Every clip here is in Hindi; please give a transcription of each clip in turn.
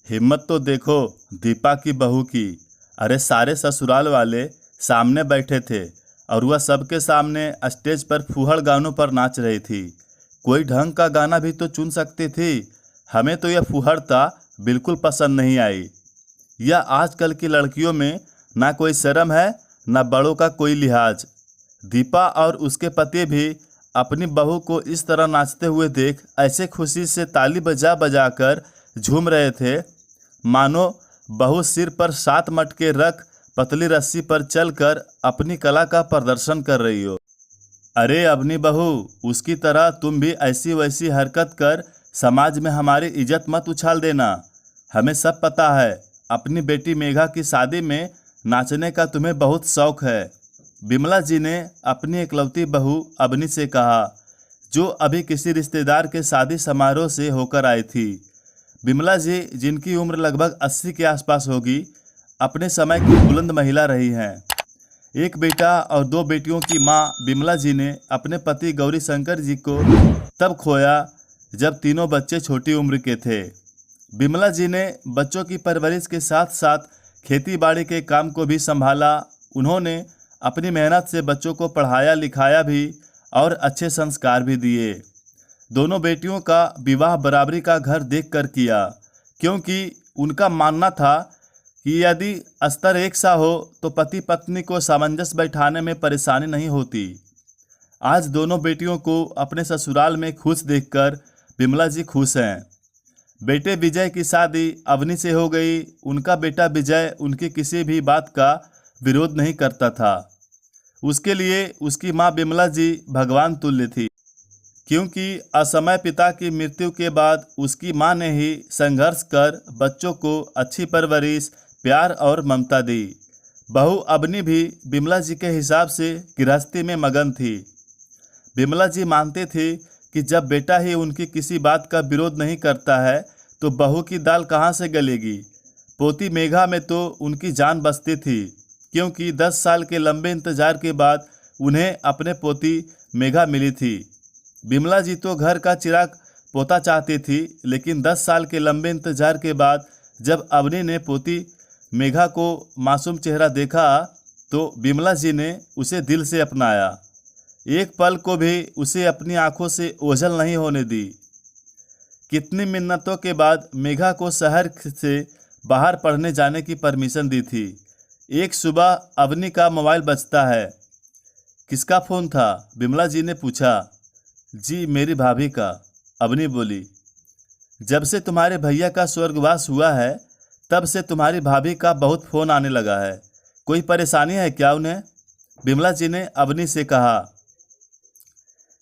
हिम्मत तो देखो दीपा की बहू की। अरे सारे ससुराल वाले सामने बैठे थे और वह सबके सामने स्टेज पर फूहड़ गानों पर नाच रही थी। कोई ढंग का गाना भी तो चुन सकती थी। हमें तो यह फूहड़ता बिल्कुल पसंद नहीं आई। यह आजकल की लड़कियों में ना कोई शर्म है, ना बड़ों का कोई लिहाज। दीपा और उसके पति भी अपनी बहू को इस तरह नाचते हुए देख ऐसे खुशी से ताली बजा बजा कर झूम रहे थे मानो बहू सिर पर 7 मटके रख पतली रस्सी पर चलकर अपनी कला का प्रदर्शन कर रही हो। अरे अपनी बहू, उसकी तरह तुम भी ऐसी वैसी हरकत कर समाज में हमारी इज्जत मत उछाल देना। हमें सब पता है अपनी बेटी मेघा की शादी में नाचने का तुम्हें बहुत शौक है। बिमला जी ने अपनी इकलौती बहू अवनी से कहा, जो अभी किसी रिश्तेदार के शादी समारोह से होकर आई थी। बिमला जी, जिनकी उम्र लगभग 80 के आसपास होगी, अपने समय की बुलंद महिला रही हैं। एक बेटा और 2 बेटियों की मां बिमला जी ने अपने पति गौरी शंकर जी को तब खोया जब तीनों बच्चे छोटी उम्र के थे। बिमला जी ने बच्चों की परवरिश के साथ साथ खेती बाड़ी के काम को भी संभाला। उन्होंने अपनी मेहनत से बच्चों को पढ़ाया लिखाया भी और अच्छे संस्कार भी दिए। दोनों बेटियों का विवाह बराबरी का घर देखकर किया, क्योंकि उनका मानना था कि यदि स्तर एक सा हो तो पति पत्नी को सामंजस्य बैठाने में परेशानी नहीं होती। आज दोनों बेटियों को अपने ससुराल में खुश देखकर बिमला जी खुश हैं। बेटे विजय की शादी अवनी से हो गई। उनका बेटा विजय उनकी किसी भी बात का विरोध नहीं करता था। उसके लिए उसकी मां बिमला जी भगवान तुल्य थी, क्योंकि असमय पिता की मृत्यु के बाद उसकी मां ने ही संघर्ष कर बच्चों को अच्छी परवरिश, प्यार और ममता दी। बहू अवनी भी बिमला जी के हिसाब से गृहस्थी में मगन थी। बिमला जी मानते थे कि जब बेटा ही उनकी किसी बात का विरोध नहीं करता है तो बहू की दाल कहाँ से गलेगी। पोती मेघा में तो उनकी जान बसती थी, क्योंकि 10 साल के लंबे इंतजार के बाद उन्हें अपने पोती मेघा मिली थी। बिमला जी तो घर का चिराग पोता चाहती थी, लेकिन 10 साल के लंबे इंतजार के बाद जब अवनी ने पोती मेघा को मासूम चेहरा देखा तो बिमला जी ने उसे दिल से अपनाया। एक पल को भी उसे अपनी आंखों से ओझल नहीं होने दी। कितनी मिन्नतों के बाद मेघा को शहर से बाहर पढ़ने जाने की परमिशन दी थी। एक सुबह अवनी का मोबाइल बजता है। किसका फ़ोन था? बिमला जी ने पूछा। जी मेरी भाभी का, अवनी बोली। जब से तुम्हारे भैया का स्वर्गवास हुआ है तब से तुम्हारी भाभी का बहुत फ़ोन आने लगा है। कोई परेशानी है क्या उन्हें? बिमला जी ने अवनी से कहा।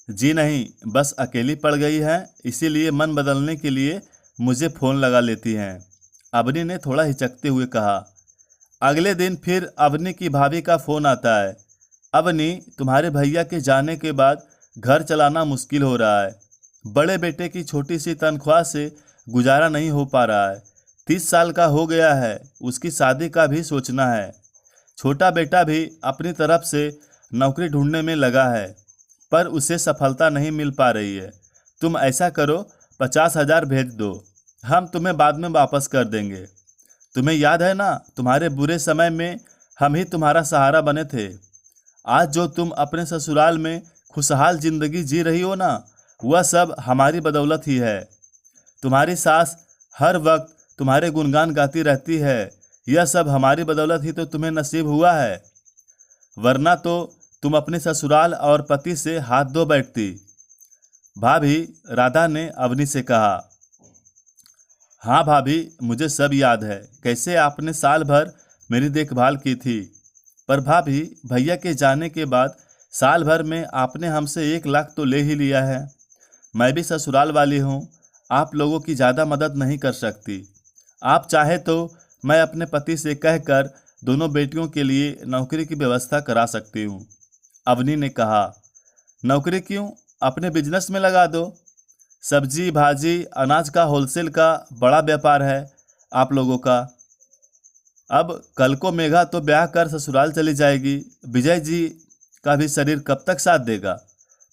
जी नहीं, बस अकेली पड़ गई हैं, इसीलिए मन बदलने के लिए मुझे फ़ोन लगा लेती हैं, अवनी ने थोड़ा हिचकते हुए कहा। अगले दिन फिर अवनी की भाभी का फ़ोन आता है। अवनी, तुम्हारे भैया के जाने के बाद घर चलाना मुश्किल हो रहा है। बड़े बेटे की छोटी सी तनख्वाह से गुजारा नहीं हो पा रहा है। 30 साल का हो गया है, उसकी शादी का भी सोचना है। छोटा बेटा भी अपनी तरफ से नौकरी ढूंढने में लगा है, पर उसे सफलता नहीं मिल पा रही है। तुम ऐसा करो, 50,000 भेज दो, हम तुम्हें बाद में वापस कर देंगे। तुम्हें याद है ना, तुम्हारे बुरे समय में हम ही तुम्हारा सहारा बने थे। आज जो तुम अपने ससुराल में खुशहाल जिंदगी जी रही हो ना, वह सब हमारी बदौलत ही है। तुम्हारी सास हर वक्त तुम्हारे गुणगान गाती रहती है। यह सब हमारी बदौलत ही तो तुम्हें नसीब हुआ है, वरना तो तुम अपने ससुराल और पति से हाथ धो बैठती। भाभी, राधा ने अवनी से कहा। हाँ भाभी, मुझे सब याद है, कैसे आपने साल भर मेरी देखभाल की थी। पर भाभी, भैया के जाने के बाद साल भर में आपने हमसे 1 लाख तो ले ही लिया है। मैं भी ससुराल वाली हूँ, आप लोगों की ज़्यादा मदद नहीं कर सकती। आप चाहे तो मैं अपने पति से कहकर दोनों बेटियों के लिए नौकरी की व्यवस्था करा सकती हूँ, अवनी ने कहा। नौकरी क्यों, अपने बिजनेस में लगा दो। सब्जी भाजी अनाज का होलसेल का बड़ा व्यापार है आप लोगों का। अब कल को मेघा तो ब्याह कर ससुराल चली जाएगी, विजय जी का भी शरीर कब तक साथ देगा।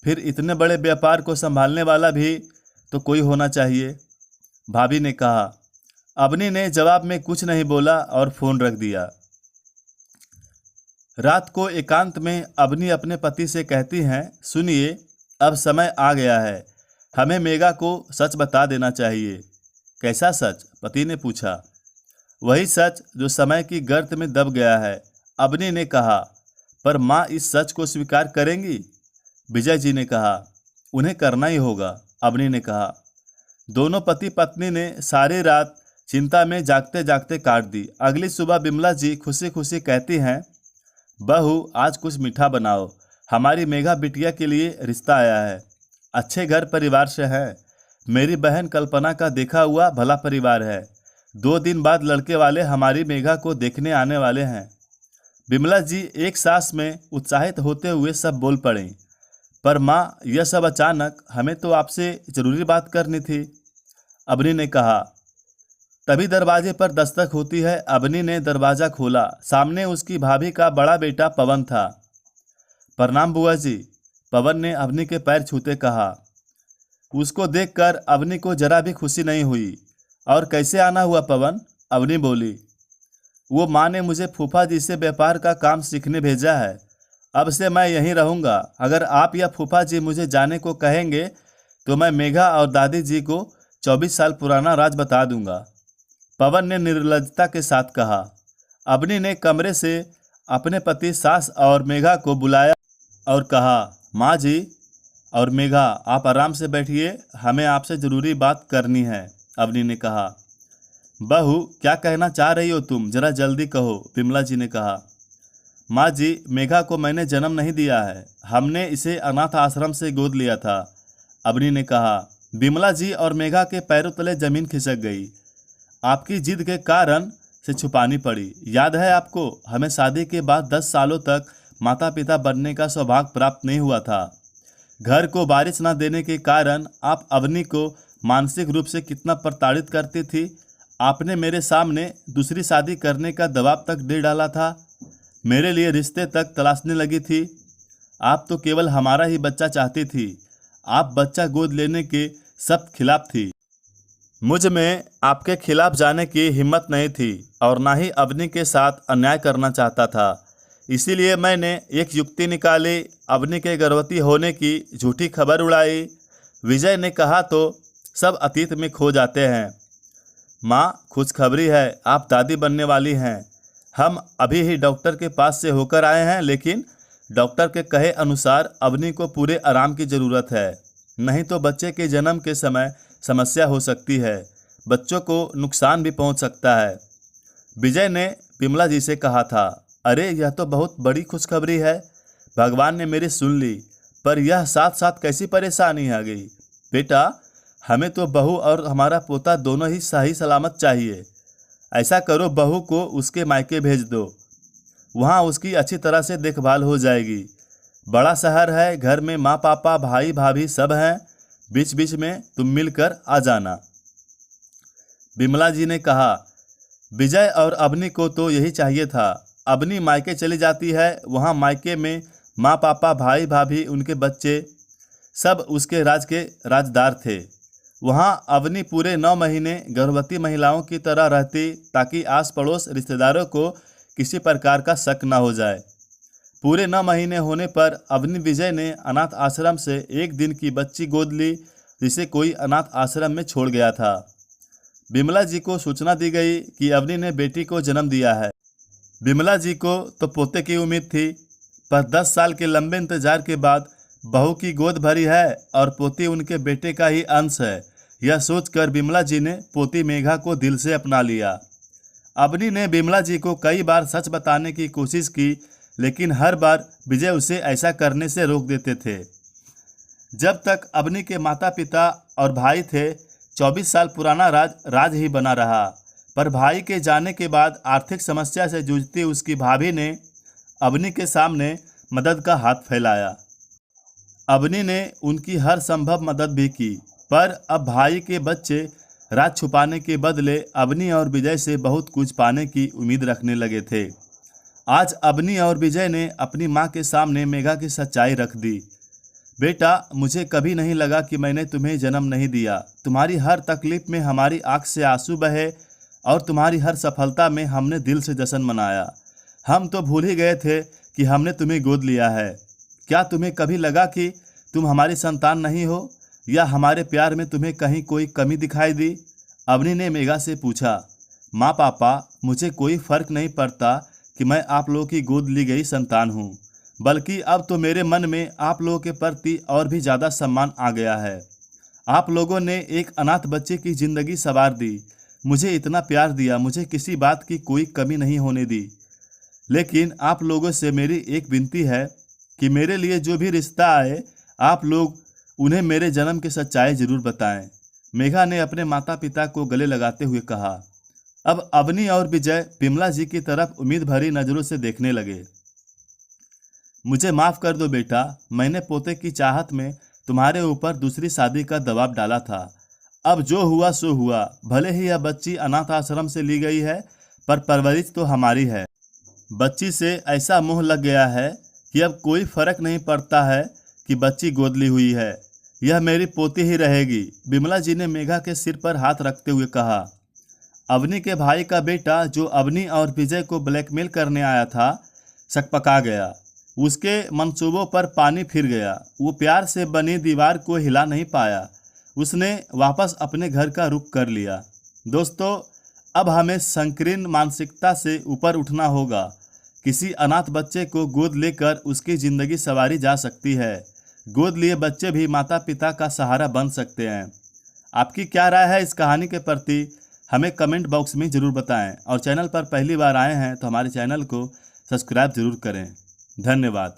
फिर इतने बड़े व्यापार को संभालने वाला भी तो कोई होना चाहिए, भाभी ने कहा। अवनी ने जवाब में कुछ नहीं बोला और फोन रख दिया। रात को एकांत में अवनी अपने पति से कहती हैं, सुनिए, अब समय आ गया है, हमें मेघा को सच बता देना चाहिए। कैसा सच? पति ने पूछा। वही सच जो समय की गर्त में दब गया है, अवनी ने कहा। पर माँ इस सच को स्वीकार करेंगी? विजय जी ने कहा। उन्हें करना ही होगा, अवनी ने कहा। दोनों पति पत्नी ने सारी रात चिंता में जागते जागते काट दी। अगली सुबह बिमला जी खुशी खुशी कहती हैं, बहू आज कुछ मीठा बनाओ, हमारी मेघा बिटिया के लिए रिश्ता आया है, अच्छे घर परिवार से है। मेरी बहन कल्पना का देखा हुआ भला परिवार है। 2 दिन बाद लड़के वाले हमारी मेघा को देखने आने वाले हैं। बिमला जी एक सांस में उत्साहित होते हुए सब बोल पड़े। पर माँ, यह सब अचानक, हमें तो आपसे जरूरी बात करनी थी, अवनी ने कहा। तभी दरवाजे पर दस्तक होती है। अवनी ने दरवाजा खोला। सामने उसकी भाभी का बड़ा बेटा पवन था। प्रणाम बुआ जी, पवन ने अवनी के पैर छूते कहा। उसको देखकर अवनी को जरा भी खुशी नहीं हुई। और कैसे आना हुआ पवन? अवनी बोली। वो माँ ने मुझे फूफा जी से व्यापार का काम सीखने भेजा है। अब से मैं यहीं रहूँगा। अगर आप या फूफा जी मुझे जाने को कहेंगे तो मैं मेघा और दादी जी को 24 साल पुराना राज बता दूंगा, पवन ने निर्लज्जता के साथ कहा। अवनी ने कमरे से अपने पति सास और मेघा को बुलाया और कहा, माँ जी और मेघा, आप आराम से बैठिए, हमें आपसे ज़रूरी बात करनी है, अवनी ने कहा। बहू, क्या कहना चाह रही हो तुम? जरा जल्दी कहो, बिमला जी ने कहा। माँ जी, मेघा को मैंने जन्म नहीं दिया है, हमने इसे अनाथ आश्रम से गोद लिया था, अवनी ने कहा। बिमला जी और मेघा के पैरों तले जमीन खिसक गई। आपकी जिद के कारण से छुपानी पड़ी। याद है आपको, हमें शादी के बाद 10 सालों तक माता पिता बनने का सौभाग्य प्राप्त नहीं हुआ था। घर को बारिश न देने के कारण आप अवनी को मानसिक रूप से कितना प्रताड़ित करती थी। आपने मेरे सामने दूसरी शादी करने का दबाव तक दे डाला था। मेरे लिए रिश्ते तक तलाशने लगी थी। आप तो केवल हमारा ही बच्चा चाहती थी। आप बच्चा गोद लेने के सख्त खिलाफ थी। मुझ में आपके खिलाफ जाने की हिम्मत नहीं थी और ना ही अवनी के साथ अन्याय करना चाहता था। इसीलिए मैंने एक युक्ति निकाली, अवनी के गर्भवती होने की झूठी खबर उड़ाई। विजय ने कहा तो सब अतीत में खो जाते हैं। माँ, खुशखबरी है, आप दादी बनने वाली हैं। हम अभी ही डॉक्टर के पास से होकर आए हैं, लेकिन डॉक्टर के कहे अनुसार अवनी को पूरे आराम की ज़रूरत है, नहीं तो बच्चे के जन्म के समय समस्या हो सकती है, बच्चों को नुकसान भी पहुंच सकता है। विजय ने बिमला जी से कहा था। अरे, यह तो बहुत बड़ी खुशखबरी है, भगवान ने मेरी सुन ली। पर यह साथ साथ कैसी परेशानी आ गई? बेटा, हमें तो बहू और हमारा पोता दोनों ही सही सलामत चाहिए। ऐसा करो, बहू को उसके मायके भेज दो, वहाँ उसकी अच्छी तरह से देखभाल हो जाएगी। बड़ा शहर है, घर में माँ पापा भाई भाभी सब हैं, बीच बीच में तुम मिलकर आ जाना, बिमला जी ने कहा। विजय और अवनी को तो यही चाहिए था। अवनी मायके चली जाती है, वहाँ मायके में माँ पापा भाई भाभी उनके बच्चे सब उसके राज के राजदार थे। वहाँ अवनी पूरे 9 महीने गर्भवती महिलाओं की तरह रहती, ताकि आस पड़ोस रिश्तेदारों को किसी प्रकार का शक न हो जाए। पूरे 9 महीने होने पर अवनी विजय ने अनाथ आश्रम से एक दिन की बच्ची गोद ली, जिसे कोई अनाथ आश्रम में छोड़ गया था। बिमला जी को सूचना दी गई कि अवनी ने बेटी को जन्म दिया है। बिमला जी को तो पोते की उम्मीद थी, पर 10 साल के लंबे इंतजार के बाद बहू की गोद भरी है और पोती उनके बेटे का ही अंश है। यह सोचकर बिमला जी ने पोती मेघा को दिल से अपना लिया। अवनी ने बिमला जी को कई बार सच बताने की कोशिश की, लेकिन हर बार विजय उसे ऐसा करने से रोक देते थे। जब तक अवनी के माता पिता और भाई थे, 24 साल पुराना राज ही बना रहा। पर भाई के जाने के बाद आर्थिक समस्या से जूझती उसकी भाभी ने अवनी के सामने मदद का हाथ फैलाया। अवनी ने उनकी हर संभव मदद भी की, पर अब भाई के बच्चे राज छुपाने के बदले अवनी और विजय से बहुत कुछ पाने की उम्मीद रखने लगे थे। आज अवनी और विजय ने अपनी मां के सामने मेघा की सच्चाई रख दी। बेटा, मुझे कभी नहीं लगा कि मैंने तुम्हें जन्म नहीं दिया। तुम्हारी हर तकलीफ में हमारी आंख से आंसू बहे और तुम्हारी हर सफलता में हमने दिल से जश्न मनाया। हम तो भूल ही गए थे कि हमने तुम्हें गोद लिया है। क्या तुम्हें कभी लगा कि तुम हमारी संतान नहीं हो, या हमारे प्यार में तुम्हें कहीं कोई कमी दिखाई दी? अवनी ने मेघा से पूछा। माँ पापा, मुझे कोई फर्क नहीं पड़ता कि मैं आप लोगों की गोद ली गई संतान हूँ, बल्कि अब तो मेरे मन में आप लोगों के प्रति और भी ज़्यादा सम्मान आ गया है। आप लोगों ने एक अनाथ बच्चे की ज़िंदगी संवार दी, मुझे इतना प्यार दिया, मुझे किसी बात की कोई कमी नहीं होने दी। लेकिन आप लोगों से मेरी एक विनती है कि मेरे लिए जो भी रिश्ता आए, आप लोग उन्हें मेरे जन्म की सच्चाई जरूर बताएं। मेघा ने अपने माता पिता को गले लगाते हुए कहा। अब अवनी और विजय विमला जी की तरफ उम्मीद भरी नज़रों से देखने लगे। मुझे माफ़ कर दो बेटा, मैंने पोते की चाहत में तुम्हारे ऊपर दूसरी शादी का दबाव डाला था। अब जो हुआ सो हुआ। भले ही यह बच्ची अनाथ आश्रम से ली गई है, पर परवरिश तो हमारी है। बच्ची से ऐसा मोह लग गया है कि अब कोई फर्क नहीं पड़ता है कि बच्ची गोद ली हुई है। यह मेरी पोती ही रहेगी। विमला जी ने मेघा के सिर पर हाथ रखते हुए कहा। अवनी के भाई का बेटा, जो अवनी और विजय को ब्लैकमेल करने आया था, सकपका गया। उसके मंसूबों पर पानी फिर गया। वो प्यार से बनी दीवार को हिला नहीं पाया। उसने वापस अपने घर का रुख कर लिया। दोस्तों, अब हमें संकीर्ण मानसिकता से ऊपर उठना होगा। किसी अनाथ बच्चे को गोद लेकर उसकी ज़िंदगी संवारी जा सकती है। गोद लिए बच्चे भी माता पिता का सहारा बन सकते हैं। आपकी क्या राय है इस कहानी के प्रति, हमें कमेंट बॉक्स में ज़रूर बताएं। और चैनल पर पहली बार आए हैं तो हमारे चैनल को सब्सक्राइब ज़रूर करें। धन्यवाद।